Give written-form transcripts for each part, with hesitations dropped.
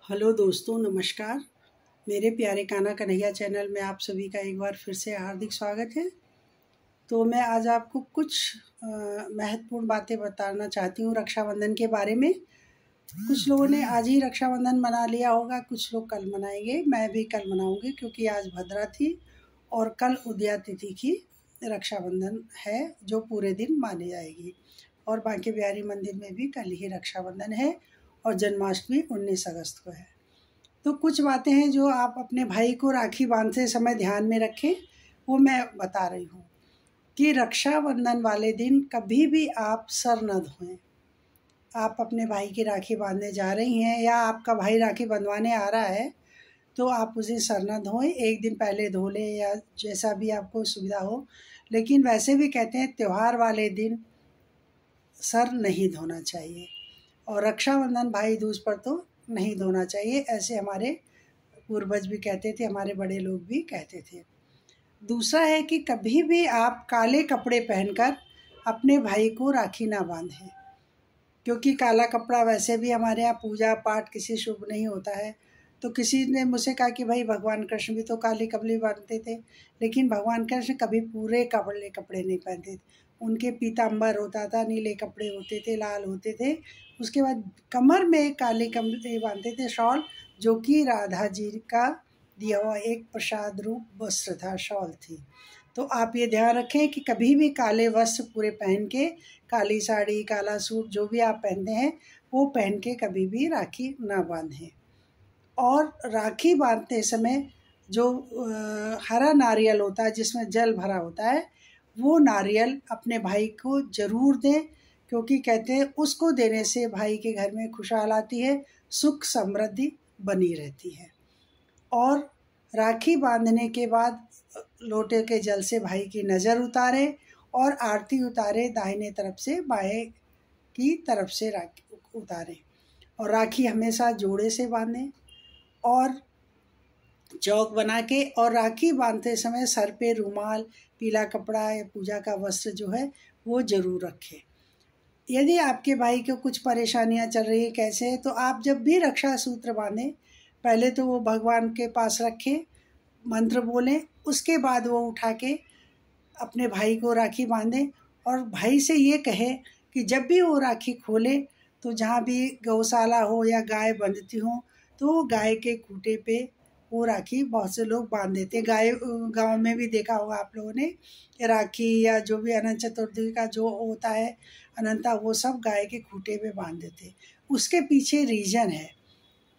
Hello दोस्तों, नमस्कार। मेरे प्यारे कान्हा कन्हैया चैनल में आप सभी का एक बार फिर से हार्दिक स्वागत है। तो मैं आज आपको कुछ महत्वपूर्ण बातें बताना चाहती हूँ रक्षाबंधन के बारे में। कुछ लोगों ने आज ही रक्षाबंधन मना लिया होगा, कुछ लोग कल मनाएंगे। मैं भी कल मनाऊंगी क्योंकि आज भद्रा थी और कल उदया तिथि की रक्षाबंधन है जो पूरे दिन मानी जाएगी। और बांके बिहारी मंदिर में भी कल ही रक्षाबंधन है और जन्माष्टमी 19 अगस्त को है। तो कुछ बातें हैं जो आप अपने भाई को राखी बांधते समय ध्यान में रखें, वो मैं बता रही हूँ कि रक्षाबंधन वाले दिन कभी भी आप सर न धोएं। आप अपने भाई की राखी बांधने जा रही हैं या आपका भाई राखी बंधवाने आ रहा है तो आप उसे सर न धोएं। एक दिन पहले धो लें या जैसा भी आपको सुविधा हो, लेकिन वैसे भी कहते हैं त्यौहार वाले दिन सर नहीं धोना चाहिए और रक्षाबंधन भाई दूज पर तो नहीं धोना चाहिए। ऐसे हमारे पूर्वज भी कहते थे, हमारे बड़े लोग भी कहते थे। दूसरा है कि कभी भी आप काले कपड़े पहनकर अपने भाई को राखी ना बांधें, क्योंकि काला कपड़ा वैसे भी हमारे यहाँ पूजा पाठ किसी शुभ नहीं होता है। तो किसी ने मुझसे कहा कि भाई भगवान कृष्ण भी तो काले कपड़े बांधते थे, लेकिन भगवान कृष्ण कभी पूरे कपड़े नहीं पहनते थे। उनके पीताम्बर होता था, नीले कपड़े होते थे, लाल होते थे। उसके बाद कमर में काले कपड़े बांधते थे, शॉल, जो कि राधा जी का दिया हुआ एक प्रसाद रूप वस्त्र था, शॉल थी। तो आप ये ध्यान रखें कि कभी भी काले वस्त्र पूरे पहन के, काली साड़ी, काला सूट जो भी आप पहनते हैं वो पहन के कभी भी राखी ना बांधें। और राखी बांधते समय जो हरा नारियल होता है जिसमें जल भरा होता है, वो नारियल अपने भाई को ज़रूर दें, क्योंकि कहते हैं उसको देने से भाई के घर में खुशहाल आती है, सुख समृद्धि बनी रहती है। और राखी बांधने के बाद लोटे के जल से भाई की नज़र उतारें और आरती उतारें, दाहिने तरफ से बाएं की तरफ से राखी उतारें। और राखी हमेशा जोड़े से बांधें और चौक बना के। और राखी बांधते समय सर पे रुमाल, पीला कपड़ा या पूजा का वस्त्र जो है वो ज़रूर रखें। यदि आपके भाई को कुछ परेशानियां चल रही है कैसे है, तो आप जब भी रक्षा सूत्र बांधें पहले तो वो भगवान के पास रखें, मंत्र बोलें, उसके बाद वो उठा के अपने भाई को राखी बांधें। और भाई से ये कहें कि जब भी वो राखी खोले तो जहाँ भी गौशाला हो या गाय बंधती हो तो गाय के खूंटे पे वो राखी बहुत से लोग बांध देते। गाय गांव में भी देखा होगा आप लोगों ने, राखी या जो भी अनंत चतुर्थी का जो होता है अनंता, वो सब गाय के खूंटे पे बांध देते। उसके पीछे रीज़न है,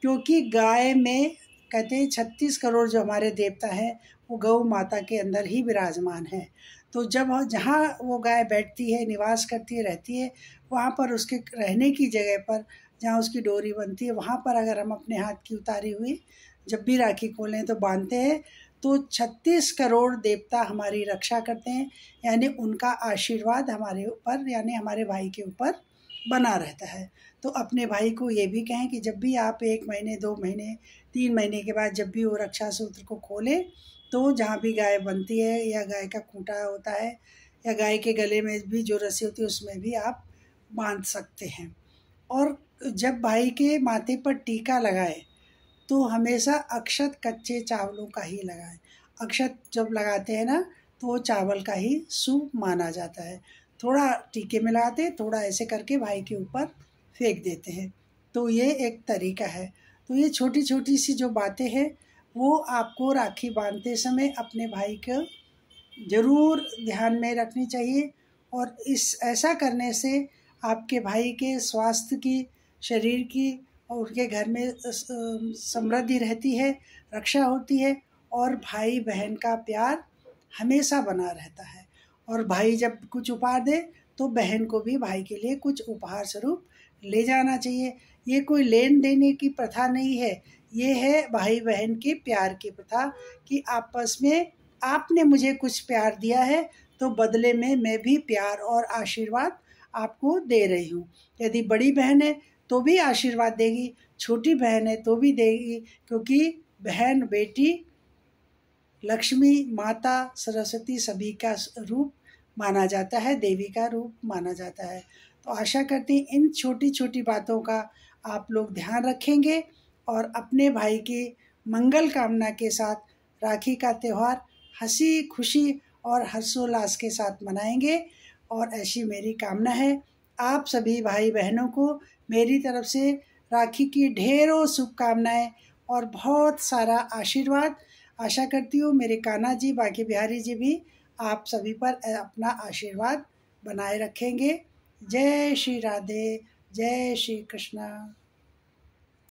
क्योंकि गाय में कहते हैं 36 करोड़ जो हमारे देवता हैं वो गौ माता के अंदर ही विराजमान है। तो जब जहाँ वो गाय बैठती है, निवास करती है, रहती है, वहाँ पर उसके रहने की जगह पर जहाँ उसकी डोरी बनती है वहाँ पर अगर हम अपने हाथ की उतारी हुई जब भी राखी खोलें तो बांधते हैं तो 36 करोड़ देवता हमारी रक्षा करते हैं, यानी उनका आशीर्वाद हमारे ऊपर यानी हमारे भाई के ऊपर बना रहता है। तो अपने भाई को ये भी कहें कि जब भी आप 1 महीने, 2 महीने, 3 महीने के बाद जब भी वो रक्षा सूत्र को खोलें तो जहाँ भी गाय बनती है या गाय का खूंटा होता है या गाय के गले में भी जो रस्सी होती है उसमें भी आप बांध सकते हैं। और जब भाई के माथे पर टीका लगाए तो हमेशा अक्षत कच्चे चावलों का ही लगाएं। अक्षत जब लगाते हैं ना तो वो चावल का ही शुभ माना जाता है। थोड़ा टीके में लगाते हैं, थोड़ा ऐसे करके भाई के ऊपर फेंक देते हैं। तो ये एक तरीका है। तो ये छोटी छोटी सी जो बातें हैं वो आपको राखी बांधते समय अपने भाई को ज़रूर ध्यान में रखनी चाहिए। और ऐसा करने से आपके भाई के स्वास्थ्य की, शरीर की और उनके घर में समृद्धि रहती है, रक्षा होती है और भाई बहन का प्यार हमेशा बना रहता है। और भाई जब कुछ उपहार दे तो बहन को भी भाई के लिए कुछ उपहार स्वरूप ले जाना चाहिए। ये कोई लेन देने की प्रथा नहीं है, ये है भाई बहन के प्यार की प्रथा कि आपस में आपने मुझे कुछ प्यार दिया है तो बदले में मैं भी प्यार और आशीर्वाद आपको दे रही हूँ। यदि बड़ी बहन है तो भी आशीर्वाद देगी, छोटी बहन है तो भी देगी, क्योंकि बहन, बेटी, लक्ष्मी, माता, सरस्वती सभी का रूप माना जाता है, देवी का रूप माना जाता है। तो आशा करती इन छोटी छोटी बातों का आप लोग ध्यान रखेंगे और अपने भाई की मंगल कामना के साथ राखी का त्यौहार हंसी खुशी और हर्षोल्लास के साथ मनाएंगे। और ऐसी मेरी कामना है। आप सभी भाई बहनों को मेरी तरफ से राखी की ढेरों शुभकामनाएं और बहुत सारा आशीर्वाद। आशा करती हूँ मेरे कान्हा जी बांके बिहारी जी भी आप सभी पर अपना आशीर्वाद बनाए रखेंगे। जय श्री राधे, जय श्री कृष्णा।